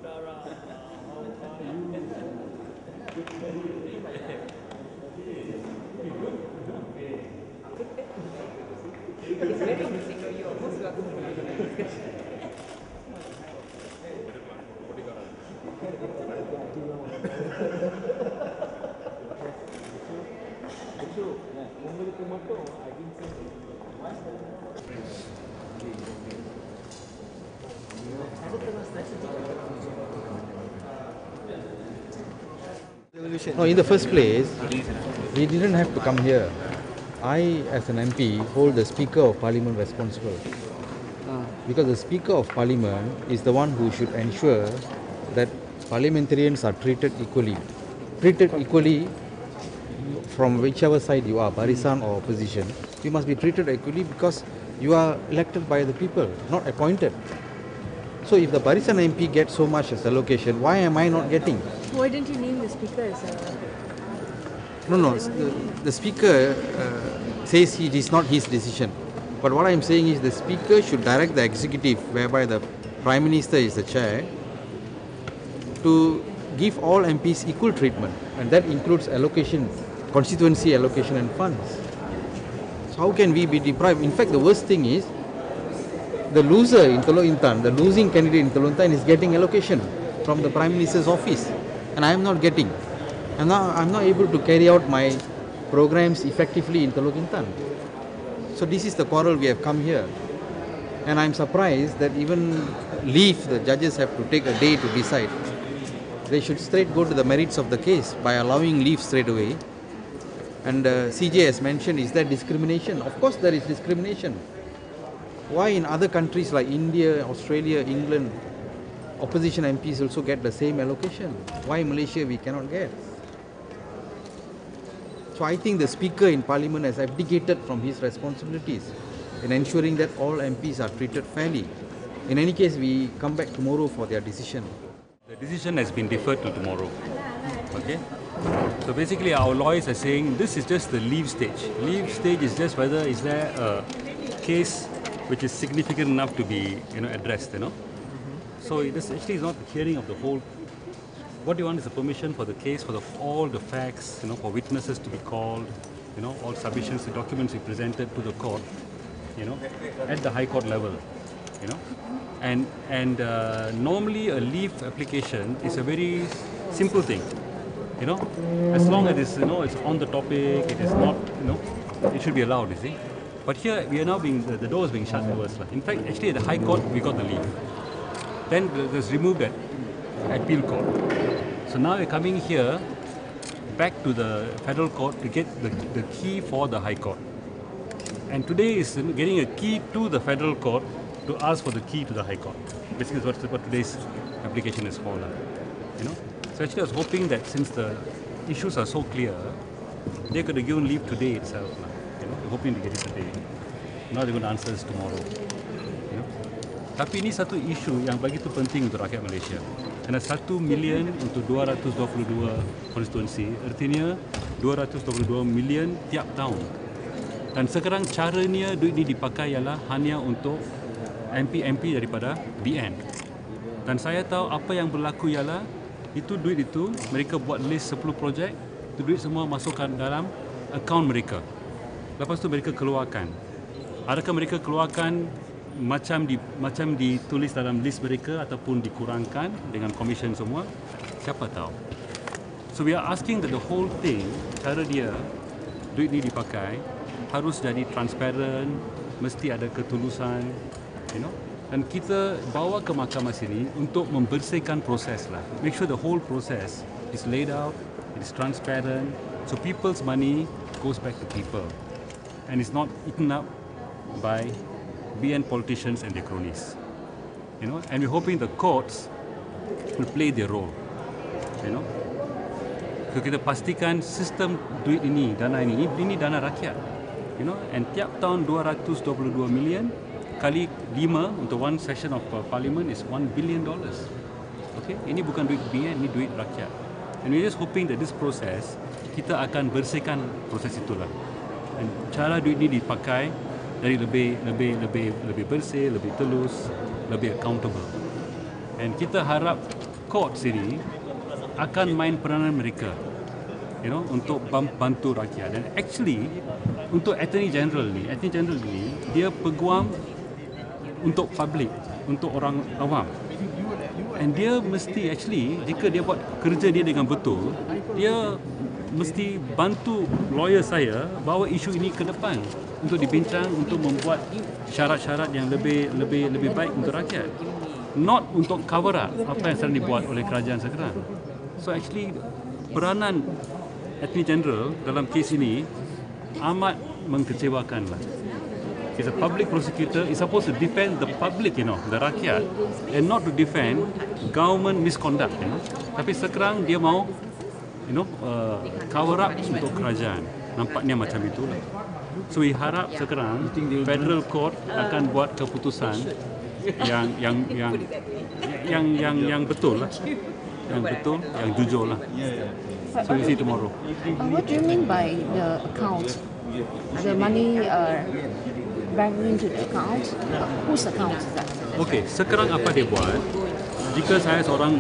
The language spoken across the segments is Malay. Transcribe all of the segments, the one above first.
It's very interesting. You are most welcome to the discussion. No, in the first place, we didn't have to come here. I, as an MP, hold the Speaker of Parliament responsible. Because the Speaker of Parliament is the one who should ensure that parliamentarians are treated equally. Treated equally from whichever side you are, Barisan or opposition. You must be treated equally because you are elected by the people, not appointed. So if the Barisan MP gets so much as allocation, why am I not getting? Why didn't you name the speaker as No. The speaker says it is not his decision. But what I am saying is the speaker should direct the executive, whereby the Prime Minister is the chair, to give all MPs equal treatment, and that includes allocation, constituency allocation and funds. So how can we be deprived? In fact, the worst thing is the loser in Teluk Intan, the losing candidate in Teluk Intan is getting allocation from the Prime Minister's office, and I am not getting. I'm not able to carry out my programs effectively in Teluk Intan. So this is the quarrel we have come here. And I'm surprised that even leave, the judges have to take a day to decide. They should straight go to the merits of the case by allowing leave straight away. And CJ has mentioned, is there discrimination? Of course there is discrimination. Why in other countries like India, Australia, England, opposition MPs also get the same allocation? Why in Malaysia we cannot get? So I think the Speaker in Parliament has abdicated from his responsibilities in ensuring that all MPs are treated fairly. In any case, we come back tomorrow for their decision. The decision has been deferred to tomorrow. Okay? So basically our lawyers are saying this is just the leave stage. Leave stage is just whether is there a case which is significant enough to be addressed, So it is actually not the hearing of the whole. What you want is a permission for the case, for all the facts, for witnesses to be called, all submissions, the documents be presented to the court, at the High Court level, And normally a leave application is a very simple thing, as long as it's, it's on the topic, it is not, it should be allowed, you see. But here we are now the door is being shut to us. In fact, actually at the High Court we got the leave. Then there's removed at Appeal Court. So now we're coming here back to the Federal Court to get the key for the High Court. And today is getting a key to the Federal Court to ask for the key to the High Court. Basically what today's application is for. So actually I was hoping that since the issues are so clear, they could have given leave today itself. Hoping to get it today. Now they're going to answer us tomorrow. Tapi ini satu isu yang begitu penting untuk rakyat Malaysia. Kerana 1 million untuk 222 konstituensi, artinya 222 million tiap tahun. Dan sekarang caranya duit ini dipakai ialah hanya untuk MP-MP daripada BN. Dan saya tahu apa yang berlaku ialah itu duit itu mereka buat list 10 projek, itu duit semua masukkan dalam akaun mereka. Lepas tu mereka keluarkan. Adakah mereka keluarkan macam ditulis dalam list mereka ataupun dikurangkan dengan komisen semua? Siapa tahu. So we are asking that the whole thing, cara dia duit ni dipakai harus jadi transparent, mesti ada ketulusan, Dan kita bawa ke mahkamah sini untuk membersihkan proses lah. Make sure the whole process is laid out, it is transparent, so people's money goes back to people. And it's not eaten up by BN politicians and their cronies. And we're hoping the courts will play their role. So kita pastikan sistem duit ini, dana ini dana rakyat. And tiap tahun 222 million kali 5 untuk one session of parliament is $1 billion. Okay? Ini bukan duit BN, ini duit rakyat. And we're just hoping that this process, kita akan bersihkan proses itulah. Dan cara duit ini dipakai dari lebih bersih, lebih telus, lebih accountable. And kita harap courts ini akan main peranan mereka, untuk bantu rakyat. Dan actually untuk Attorney General ni dia peguam untuk public, untuk orang awam. And dia mesti jika dia buat kerja dia dengan betul, dia mesti bantu lawyer saya bawa isu ini ke depan untuk dibincang, untuk membuat syarat-syarat yang lebih baik untuk rakyat. Not untuk cover up apa yang sedang dibuat oleh kerajaan sekarang. So actually peranan Attorney General dalam kes ini amat mengkecewakan lah. He's a public prosecutor. He's supposed to defend the public, the rakyat, and not to defend government misconduct, Tapi sekarang dia mau, cover up untuk kerajaan. Nampaknya macam itulah. So we harap sekarang Federal Court akan buat keputusan yang betul lah, yang jujur lah. So we see tomorrow. What do you mean by the account? The money back into the account? Whose account is that? Okay, sekarang apa dia buat? Jika saya seorang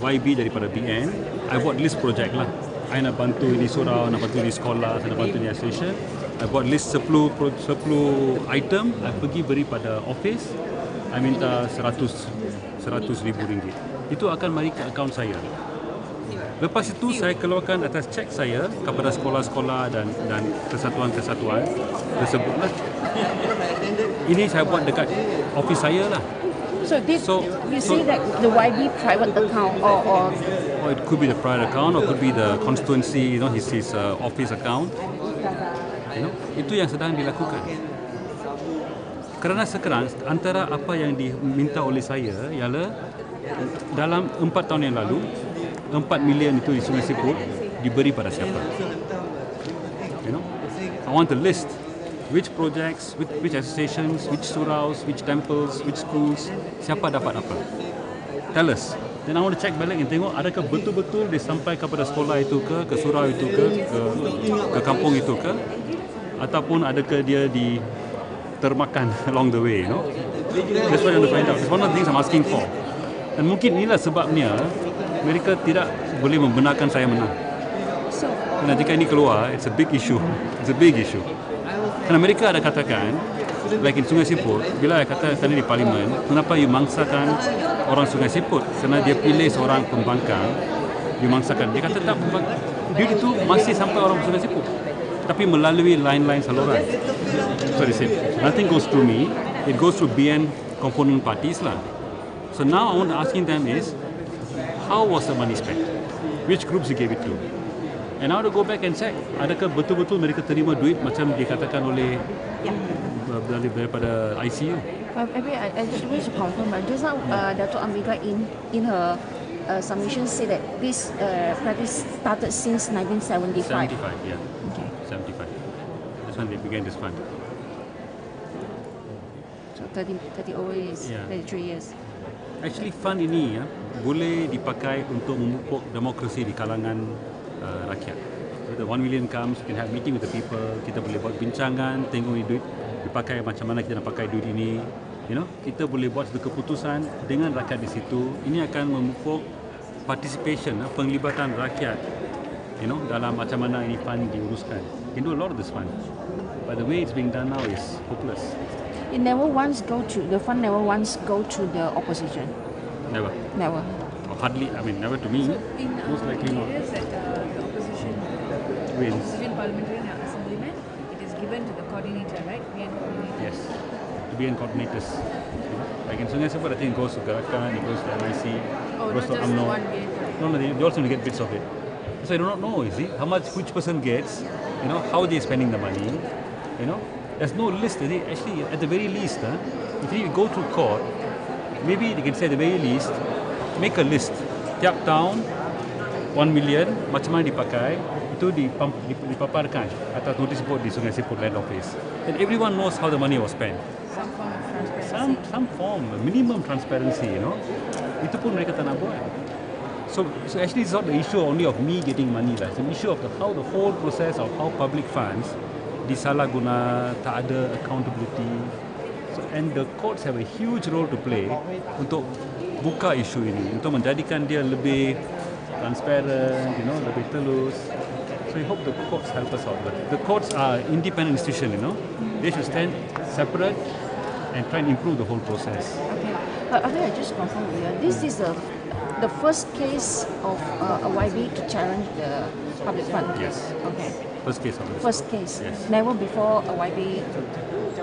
YB daripada BN, I buat list project lah. I nak bantu di surau, nak bantu di sekolah, saya nak bantu di station. I buat list 10 item, I pergi beri pada office, I minta 100,000 ringgit. Itu akan mari ke akaun saya. Lepas itu saya keluarkan atas cek saya kepada sekolah-sekolah dan kesatuan-kesatuan tersebutlah. Ini saya buat dekat office saya lah. So you say that the YB private account or it could be the private account or could be the constituency, his office account. Itu yang sedang dilakukan. Kerana sekarang antara apa yang diminta oleh saya ialah dalam 4 tahun yang lalu 4 million itu di Sungai Siput diberi pada siapa? I want to list which projects, which associations, which suraus, which temples, which schools, siapa dapat apa. Tell us. Then I want to check balik and tengok adakah betul-betul dia sampai kepada sekolah itu ke surau itu ke kampung itu ke, ataupun adakah dia termakan along the way, That's what I want to find out. That's one of the things I'm asking for. Dan mungkin inilah sebabnya mereka tidak boleh membenarkan saya menang. Karena jika ini keluar, it's a big issue. It's a big issue. Karena mereka ada katakan, like in Sungai Siput, bila saya kata tadi di parlimen, kenapa you mangsakan orang Sungai Siput? Kerana dia pilih seorang pembangkang, you mangsakan. Dia kata tak, duit itu masih sampai orang Sungai Siput, tapi melalui line-line saluran. So they said, nothing goes through me, it goes through BN component parties lah. So now I want to asking them is, how was the money spent? Which groups you gave it to? And now to go back and check, adakah betul-betul mereka terima duit macam dikatakan oleh daripada ICU? Maybe I just wish to confirm. Just now, Dato' Ambika in her submission said that this practice started since 1975. 75, yeah. Okay. 75. That's when they began this fund. So 30 over years, Yeah. 33 years. Actually fund ini boleh dipakai untuk memupuk demokrasi di kalangan rakyat. The 1 million comes, we can have meeting with the people, kita boleh buat bincangan, tengok ni duit dipakai macam mana kita nak pakai duit ini. Kita boleh buat satu keputusan dengan rakyat di situ. Ini akan memupuk participation, penglibatan rakyat, dalam macam mana ini fund diuruskan. You can do a lot of this fund. But the way it's being done now is hopeless. It never once the fund never once go to the opposition. Never. Never. Or hardly, never to me. Most likely not. Areas that the opposition Wins. Opposition parliamentarian assemblyman, it is given to the coordinator, right? PN coordinator. Yes. To be in coordinators. Like in Sungai Siput, I think it goes to Gerakan, it goes to MIC, Oh, it goes not to just UMNO. one PN coordinator. No, they also get bits of it. So I do not know, how much which person gets, how they're spending the money, There's no list. Actually, at the very least, if you go through court, maybe they can say at the very least, make a list. Tiap tahun, 1 million, macam mana dipakai, itu dipaparkan atas notice board di Sungai Siput Land Office. And everyone knows how the money was spent. Some form of transparency. Some form, minimum transparency, Itu pun mereka tak nak buat. So actually it's not the issue only of me getting money lah. It's an issue of how the whole process of how public funds disalahguna, tak ada accountability. So, and the courts have a huge role to play untuk buka isu ini untuk menjadikan dia lebih transparent, lebih telus. So we hope the courts help us out. But the courts are independent institution, They should stand separate and try and improve the whole process. Okay. I just confirm here. This is the first case of a YB to challenge the public fund. Yes. Okay. First case of this. First case. Yes. Never before a YB.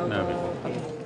Never before. Okay.